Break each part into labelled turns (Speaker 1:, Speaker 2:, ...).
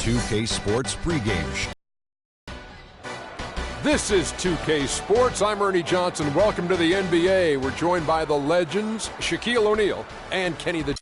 Speaker 1: 2K Sports pregame show.
Speaker 2: This is 2K Sports. I'm Ernie Johnson. Welcome to the NBA. We're joined by the legends, Shaquille O'Neal and Kenny the...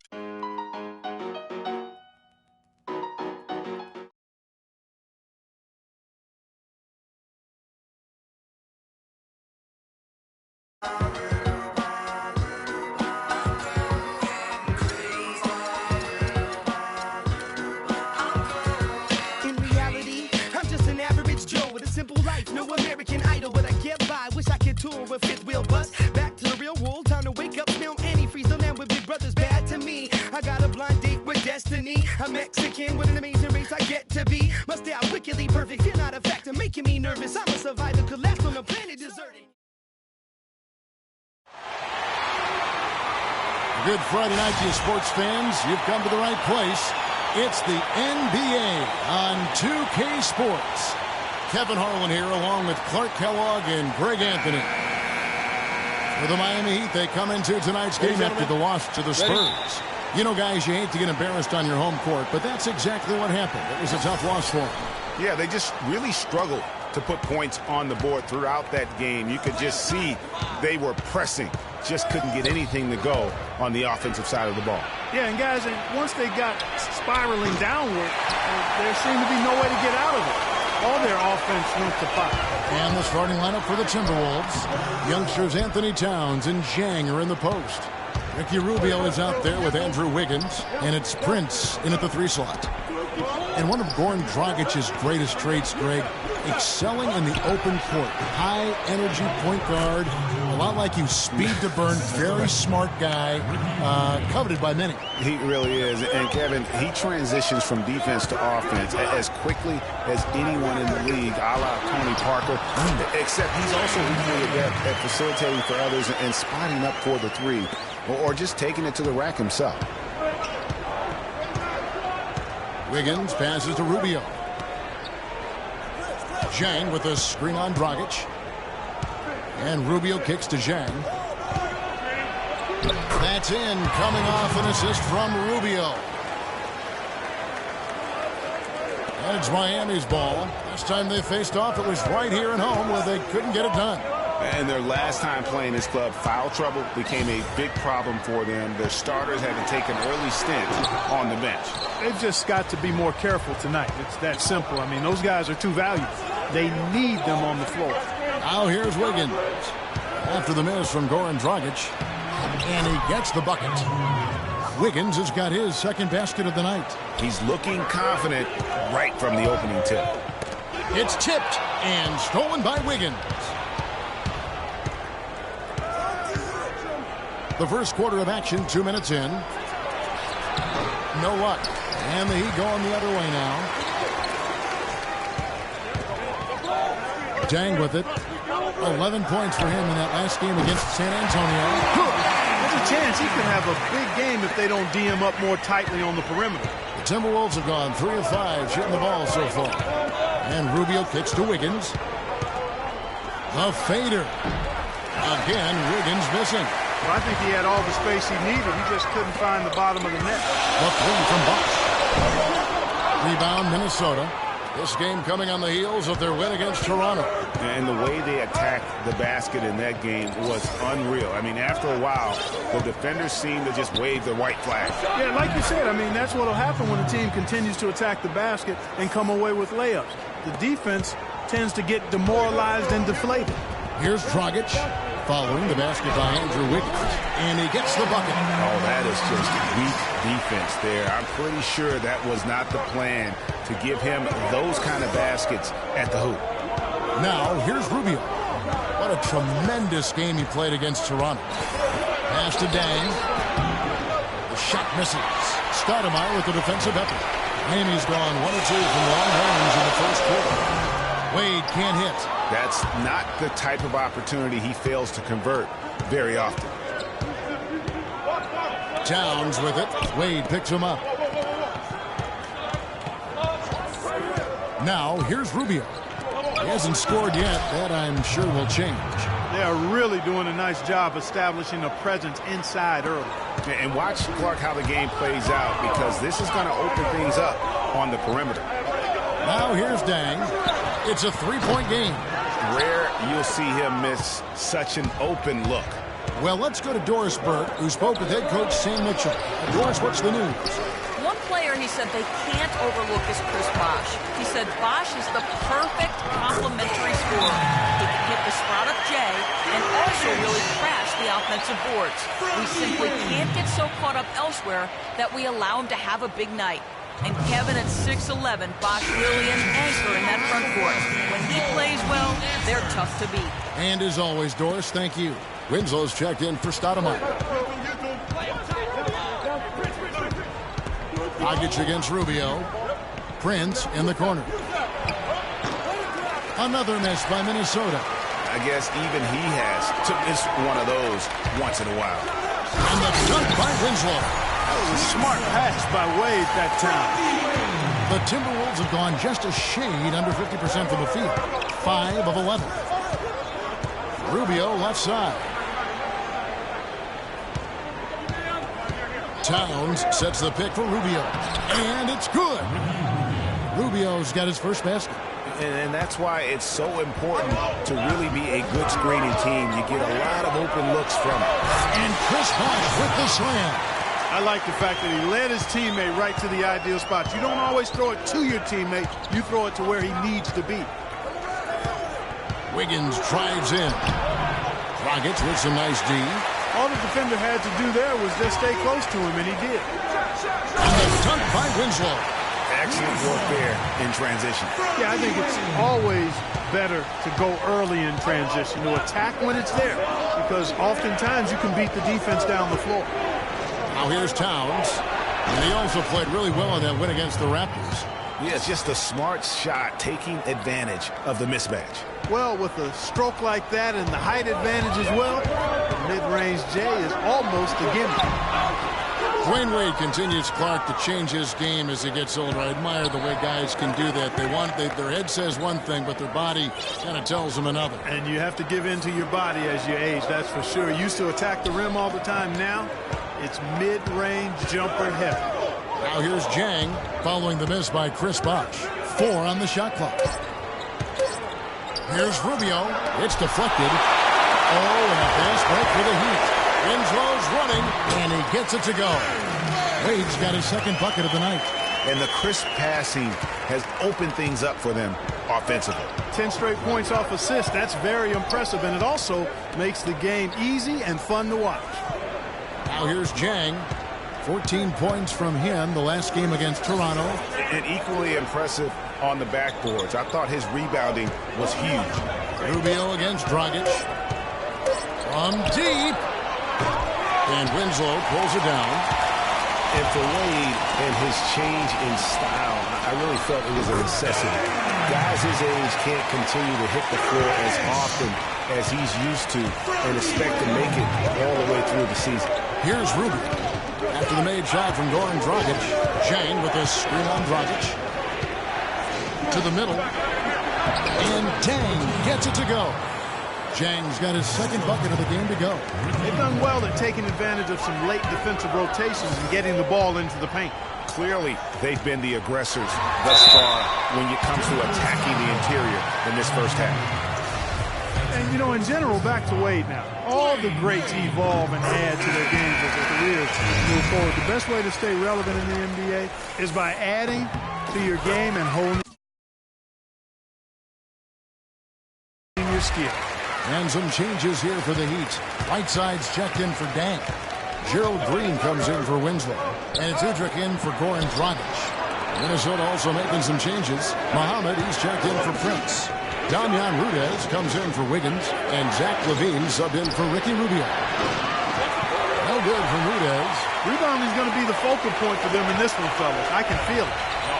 Speaker 3: With fifth wheel bus back to the real world, time to wake up, smell antifreeze. Don't end with big brothers bad to me. I got a blind date with destiny. I'm Mexican with an amazing race I get to be. Must stay out wickedly perfect. You're not a factor, making me nervous. I'm a survivor, collapsed on the planet deserted.
Speaker 4: Good Friday night to you sports fans. You've come to the right place. It's the NBA on 2K Sports. Kevin Harlan here along with Clark Kellogg and Greg Anthony. For the Miami Heat, they come into tonight's game after the loss to the Spurs. You know, guys, you hate to get embarrassed on your home court, but that's exactly what happened. It was a tough loss for them.
Speaker 5: Yeah, they just really struggled to put points on the board throughout that game. You could just see they were pressing, just couldn't get anything to go on the offensive side of the ball.
Speaker 6: Yeah, and guys, once they got spiraling downward, there seemed to be no way to get out of it. All their offense went to pot.
Speaker 4: And the starting lineup for the Timberwolves. Youngsters Anthony Towns and Zhang are in the post. Ricky Rubio is out there with Andrew Wiggins. And it's Prince in at the 3 slot. And one of Goran Dragic's greatest traits, Greg, excelling in the open court. High-energy point guard, a lot like you, speed to burn, very smart guy, coveted by many.
Speaker 5: He really is. And, Kevin, he transitions from defense to offense as quickly as anyone in the league, a la Tony Parker, except he's also equally adept at facilitating for others and spotting up for the 3, or just taking it to the rack himself.
Speaker 4: Wiggins passes to Rubio. Zhang with a screen on Dragic. And Rubio kicks to Zhang. That's in, coming off an assist from Rubio. It's Miami's ball. Last time they faced off, it was right here at home where they couldn't get it done.
Speaker 5: And their last time playing this club, foul trouble became a big problem for them. Their starters had to take an early stint on the bench.
Speaker 6: They've just got to be more careful tonight. It's that simple. I mean, those guys are too valuable. They need them on the floor.
Speaker 4: Now here's Wiggins. After the miss from Goran Dragic. And he gets the bucket. Wiggins has got his second basket of the night.
Speaker 5: He's looking confident right from the opening tip.
Speaker 4: It's tipped and stolen by Wiggins. The first quarter of action, 2 minutes in. No luck. And the Heat going the other way now. Zhang with it. 11 points for him in that last game against San Antonio.
Speaker 6: There's a chance he could have a big game if they don't D him up more tightly on the perimeter.
Speaker 4: The Timberwolves have gone 3 of 5 shooting the ball so far. And Rubio kicks to Wiggins. The fader. Again, Wiggins missing.
Speaker 6: Well, I think he had all the space he needed. He just couldn't find the bottom of the net.
Speaker 4: The 3 from Bucks. Rebound, Minnesota. This game coming on the heels of their win against Toronto.
Speaker 5: And the way they attacked the basket in that game was unreal. I mean, after a while, the defenders seemed to just wave the white flag.
Speaker 6: Yeah, like you said, I mean, that's what will happen when a team continues to attack the basket and come away with layups. The defense tends to get demoralized and deflated.
Speaker 4: Here's Dragic. Following the basket by Andrew Wiggins. And he gets the bucket.
Speaker 5: Oh, that is just weak defense there. I'm pretty sure that was not the plan to give him those kind of baskets at the hoop.
Speaker 4: Now, here's Rubio. What a tremendous game he played against Toronto. Pass to Dang. The shot misses. Stoudemire with the defensive effort. Miami's gone 1 of 2 from long range in the first quarter. Wade can't hit.
Speaker 5: That's not the type of opportunity he fails to convert very often.
Speaker 4: Towns with it. Wade picks him up. Now, here's Rubio. He hasn't scored yet. That, I'm sure, will change.
Speaker 6: They are really doing a nice job establishing a presence inside early.
Speaker 5: And watch, Clark, how the game plays out, because this is going to open things up on the perimeter.
Speaker 4: Now here's Dang. It's a three-point game.
Speaker 5: Rare you'll see him miss such an open look.
Speaker 4: Well, let's go to Doris Burke, who spoke with head coach Sam Mitchell. Doris, what's the news?
Speaker 7: One player he said they can't overlook is Chris Bosch. He said Bosch is the perfect complementary scorer. He can hit the spot-up J and also really crash the offensive boards. We simply can't get so caught up elsewhere that we allow him to have a big night. And Kevin at 6'11", Bosch really an anchor in that front court. When he plays well, they're tough to beat.
Speaker 4: And as always, Doris, thank you. Winslow's checked in for Stoudemire. Dragic against Rubio. Prince in the corner. Another miss by Minnesota.
Speaker 5: I guess even he has to miss one of those once in a while.
Speaker 4: And the dunk by Winslow.
Speaker 6: That was a smart pass by Wade that time.
Speaker 4: The Timberwolves have gone just a shade under 50% from the field. 5 of 11. Rubio left side. Towns sets the pick for Rubio. And it's good. Rubio's got his first basket.
Speaker 5: And that's why it's so important to really be a good screening team. You get a lot of open looks from it.
Speaker 4: And Chris Bosh with the slam.
Speaker 6: I like the fact that he led his teammate right to the ideal spot. You don't always throw it to your teammate. You throw it to where he needs to be.
Speaker 4: Wiggins drives in. Dragic with some nice D.
Speaker 6: All the defender had to do there was just stay close to him, and he did.
Speaker 4: And the dunk by Winslow.
Speaker 5: Excellent work there in transition.
Speaker 6: Yeah, I think it's always better to go early in transition, to attack when it's there, because oftentimes you can beat the defense down the floor.
Speaker 4: Now here's Towns. And he also played really well in that win against the Raptors.
Speaker 5: Yeah, it's just a smart shot, taking advantage of the mismatch.
Speaker 6: Well, with a stroke like that and the height advantage as well, the mid-range J is almost a gimme.
Speaker 4: Dwayne Wade continues, Clark, to change his game as he gets older. I admire the way guys can do that. Their head says one thing, but their body kind of tells them another.
Speaker 6: And you have to give in to your body as you age, that's for sure. Used to attack the rim all the time. Now, it's mid-range jumper heavy.
Speaker 4: Now here's Jang following the miss by Chris Bosh. 4 on the shot clock. Here's Rubio. It's deflected. Oh, and a fast break for the Heat. Winslow's running, and he gets it to go. Wade's got his second bucket of the night.
Speaker 5: And the crisp passing has opened things up for them offensively.
Speaker 6: 10 straight points off assists. That's very impressive, and it also makes the game easy and fun to watch.
Speaker 4: Now here's Jang. 14 points from him the last game against Toronto.
Speaker 5: And equally impressive on the backboards. I thought his rebounding was huge.
Speaker 4: Rubio against Dragic. From deep. And Winslow pulls it down.
Speaker 5: And for Wade and his change in style, I really felt it was a necessity. Guys his age can't continue to hit the floor as often as he's used to and expect to make it all the way through the season.
Speaker 4: Here's Rubio. After the made shot from Goran Dragic, Jang with a screen on Dragic. To the middle. And Jang gets it to go. Jang's got his second bucket of the game to go.
Speaker 6: They've done well at taking advantage of some late defensive rotations and getting the ball into the paint.
Speaker 5: Clearly, they've been the aggressors thus far when it comes to attacking the interior in this first half.
Speaker 6: And, you know, in general, back to Wade now. All the greats evolve and add to their games as their careers move forward. The best way to stay relevant in the NBA is by adding to your game and holding your skill.
Speaker 4: And some changes here for the Heat. Whiteside's checked in for Dang. Gerald Green comes in for Winslow. And it's Udrich in for Goran Dragic. Minnesota also making some changes. Muhammad, he's checked in for Prince. Damian Rudez comes in for Wiggins. And Zach LaVine subbed in for Ricky Rubio. No good from Rudez.
Speaker 6: Rebounding is going to be the focal point for them in this one, fellas. I can feel it.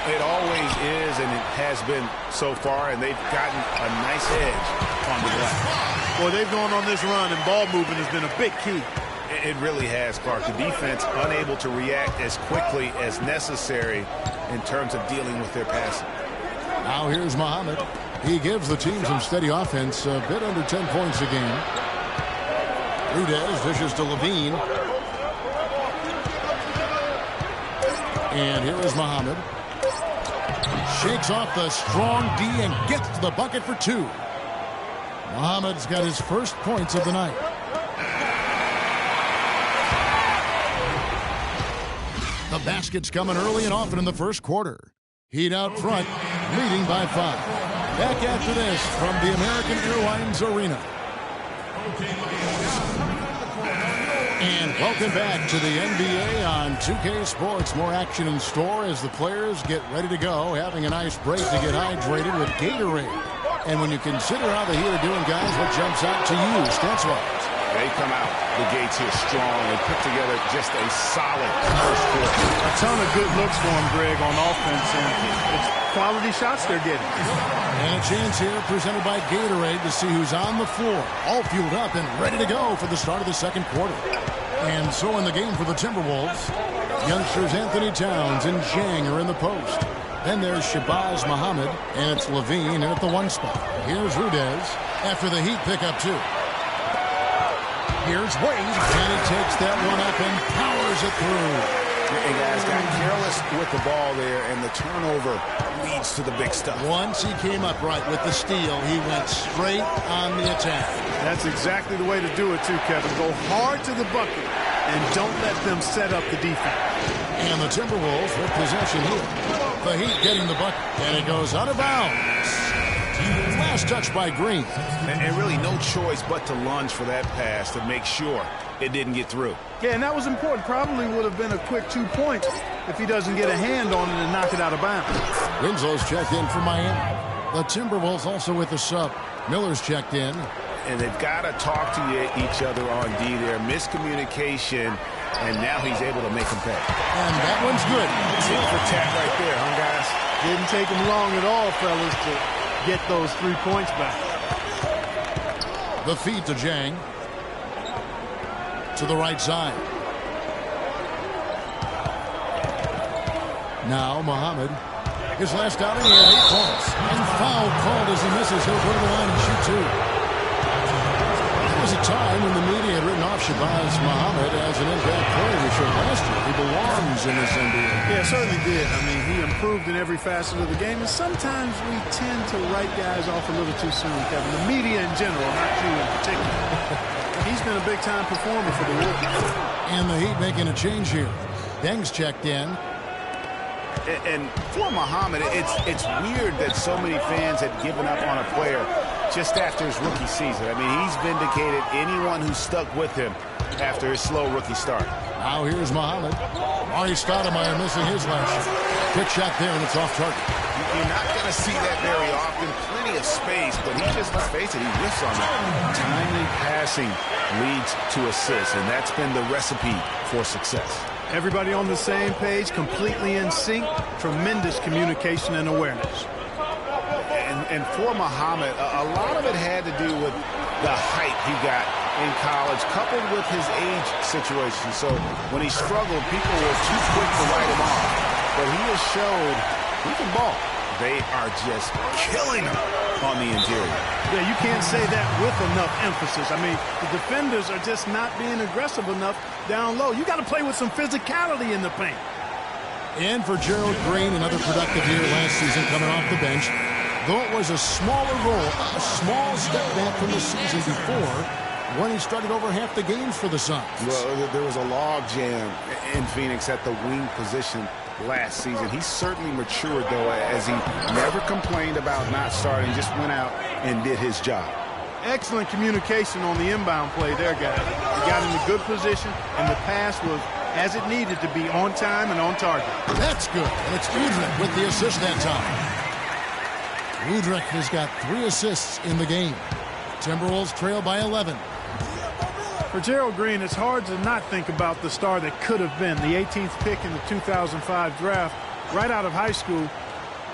Speaker 5: It always is, and it has been so far, and they've gotten a nice edge on the glass.
Speaker 6: Boy, they've gone on this run, and ball movement has been a big key.
Speaker 5: It really has, Clark. The defense unable to react as quickly as necessary in terms of dealing with their passing.
Speaker 4: Now here's Muhammad. He gives the team some steady offense, a bit under 10 points a game. Rudez dishes to LaVine. And here is Muhammad. shakes off the strong D and gets to the bucket for 2. Muhammad's got his first points of the night. The basket's coming early and often in the first quarter. Heat out front, leading by 5. Back after this from the American Airlines Arena. And welcome back to the NBA on 2K Sports. More action in store as the players get ready to go, having a nice break to get hydrated with Gatorade. And when you consider how the Heat are doing, guys, what jumps out to you, stats-wise?
Speaker 5: They come out the gates here strong and put together just a solid first quarter.
Speaker 6: A ton of good looks for him, Greg, on offense, and it's quality shots they're getting.
Speaker 4: And a chance here presented by Gatorade to see who's on the floor, all fueled up and ready to go for the start of the second quarter. And so in the game for the Timberwolves, youngsters Anthony Towns and Zhang are in the post. Then there's Shabazz Muhammad, and it's Levine in at the 1 spot. Here's Rudez after the Heat pick up 2. Here's Wade, and he takes that one up and powers it through.
Speaker 5: And guys got careless with the ball there, and the turnover leads to the big stuff.
Speaker 4: Once he came up right with the steal, he went straight on the attack.
Speaker 6: That's exactly the way to do it, too, Kevin. Go hard to the bucket and don't let them set up the defense.
Speaker 4: And the Timberwolves with possession here. The Heat getting the bucket, and it goes out of bounds. Last touch by Green.
Speaker 5: And really no choice but to lunge for that pass to make sure it didn't get through.
Speaker 6: Yeah, and that was important. Probably would have been a quick 2 points if he doesn't get a hand on it and knock it out of bounds.
Speaker 4: Winslow's checked in for Miami. The Timberwolves also with the sub. Miller's checked in.
Speaker 5: And they've got to talk to each other on D there. Miscommunication, and now he's able to make them pay.
Speaker 4: And that one's good.
Speaker 5: Tit for tat right there, huh, guys?
Speaker 6: Didn't take him long at all, fellas, to get those 3 points back.
Speaker 4: The feed to Zhang. To the right side. Now Muhammad. His last outing, he had 8 points. And foul called as he misses. He'll go to the line and shoot 2. There was a time when the media had written off Shabazz Muhammad as an impact player. We showed last year he belongs in this NBA.
Speaker 6: Yeah, certainly did. I mean, he improved in every facet of the game, and sometimes we tend to write guys off a little too soon, Kevin. The media in general, not you in particular. He's been a big-time performer for the Warriors.
Speaker 4: And the Heat making a change here. Deng's checked in.
Speaker 5: And for Muhammad, it's weird that so many fans had given up on a player just after his rookie season. I mean, he's vindicated anyone who stuck with him after his slow rookie start.
Speaker 4: Now here's Muhammad. Marty Stoudemire missing his last shot. Quick shot there, and it's off target.
Speaker 5: You're not going to see that very often. Plenty of space, but he just, let's face it, he whiffs on that. Timely passing leads to assists, and that's been the recipe for success.
Speaker 6: Everybody on the same page, completely in sync, tremendous communication and awareness.
Speaker 5: And for Muhammad, a lot of it had to do with the height he got in college, coupled with his age situation. So when he struggled, people were too quick to write him off. But he has showed he can ball. They are just killing him on the interior.
Speaker 6: Yeah, you can't say that with enough emphasis. I mean, the defenders are just not being aggressive enough down low. You got to play with some physicality in the paint.
Speaker 4: And for Gerald Green, another productive year last season coming off the bench. Though it was a smaller role, a small step back from the season before when he started over half the games for the Suns.
Speaker 5: Well, there was a log jam in Phoenix at the wing position last season. He certainly matured, though, as he never complained about not starting, just went out and did his job.
Speaker 6: Excellent communication on the inbound play there, guys. He got in a good position, and the pass was as it needed to be, on time and on target.
Speaker 4: That's good, and it's Udrih with the assist that time. Udrih has got 3 assists in the game. Timberwolves trail by 11.
Speaker 6: For Gerald Green, it's hard to not think about the star that could have been, the 18th pick in the 2005 draft, right out of high school.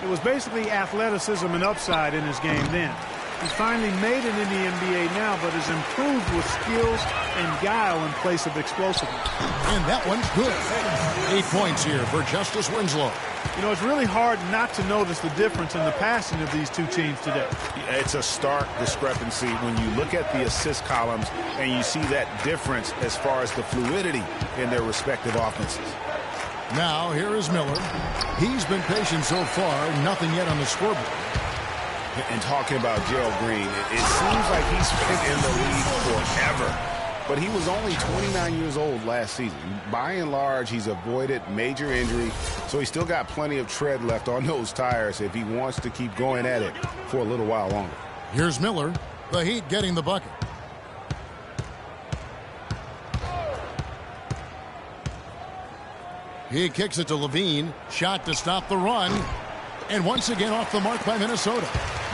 Speaker 6: It was basically athleticism and upside in his game then. He's finally made it in the NBA now, but has improved with skills and guile in place of explosiveness.
Speaker 4: And that one's good. 8 points here for Justice Winslow.
Speaker 6: You know, it's really hard not to notice the difference in the passing of these two teams today.
Speaker 5: It's a stark discrepancy when you look at the assist columns and you see that difference as far as the fluidity in their respective offenses.
Speaker 4: Now here is Miller. He's been patient so far, nothing yet on the scoreboard.
Speaker 5: And talking about Gerald Green, it seems like he's been in the league forever. But he was only 29 years old last season. By and large, he's avoided major injury, so he's still got plenty of tread left on those tires if he wants to keep going at it for a little while longer.
Speaker 4: Here's Miller. The Heat getting the bucket. He kicks it to Levine. Shot to stop the run. And once again off the mark by Minnesota.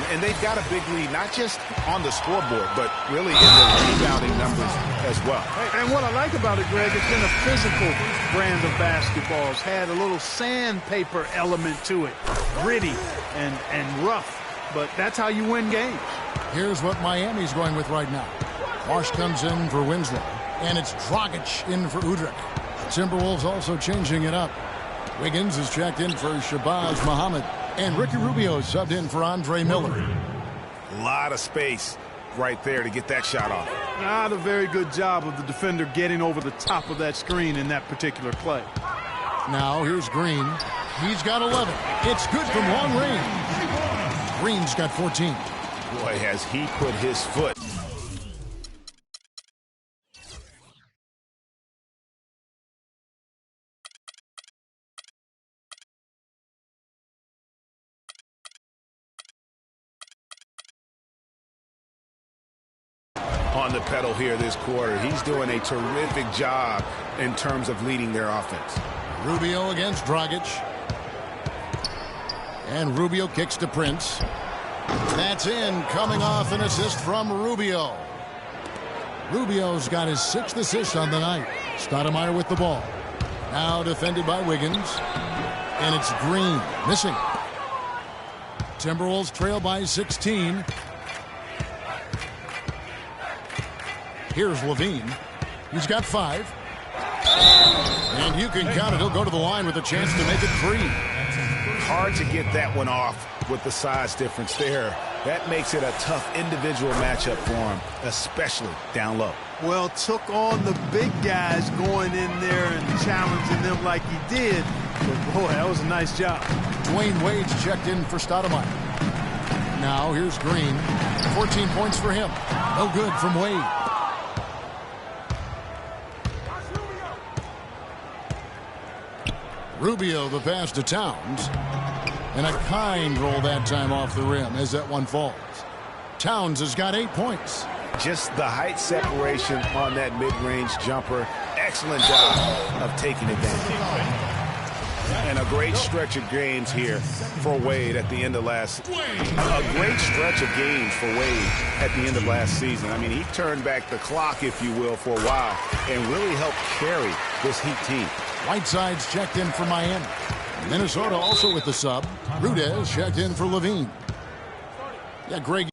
Speaker 5: And they've got a big lead, not just on the scoreboard, but really in the rebounding numbers as well.
Speaker 6: And what I like about it, Greg, it's been a physical brand of basketball. It's had a little sandpaper element to it. Gritty and rough. But that's how you win games.
Speaker 4: Here's what Miami's going with right now. Marsh comes in for Winslow. And it's Dragic in for Udrih. Timberwolves also changing it up. Wiggins is checked in for Shabazz Muhammad. And Ricky Rubio subbed in for Andre Miller.
Speaker 5: A lot of space right there to get that shot off.
Speaker 6: Not a very good job of the defender getting over the top of that screen in that particular play.
Speaker 4: Now here's Green. He's got 11. It's good from long range. Green's got 14.
Speaker 5: Boy, has he put his foot. On the pedal here this quarter. He's doing a terrific job in terms of leading their offense.
Speaker 4: Rubio against Dragic. And Rubio kicks to Prince. That's in, coming off an assist from Rubio. Rubio's got his 6th assist on the night. Stoudemire with the ball. Now defended by Wiggins. And it's Green, missing. Timberwolves trail by 16. Here's Levine. He's got 5. And you can count it. He'll go to the line with a chance to make it 3.
Speaker 5: Hard to get that one off with the size difference there. That makes it a tough individual matchup for him, especially down low.
Speaker 6: Well, took on the big guys going in there and challenging them like he did. But, boy, that was a nice job.
Speaker 4: Dwayne Wade's checked in for Stoudemire. Now here's Green. 14 points for him. No good from Wade. Rubio the pass to Towns. And a kind roll that time off the rim as that one falls. Towns has got 8 points.
Speaker 5: Just the height separation on that mid-range jumper. Excellent job of taking advantage. And a great stretch of games here for Wade at the end of last. A great stretch of games for Wade at the end of last season. I mean, he turned back the clock, if you will, for a while and really helped carry this Heat team.
Speaker 4: Whiteside's checked in for Miami. Minnesota also with the sub. Rudez checked in for Levine. Yeah, Greg.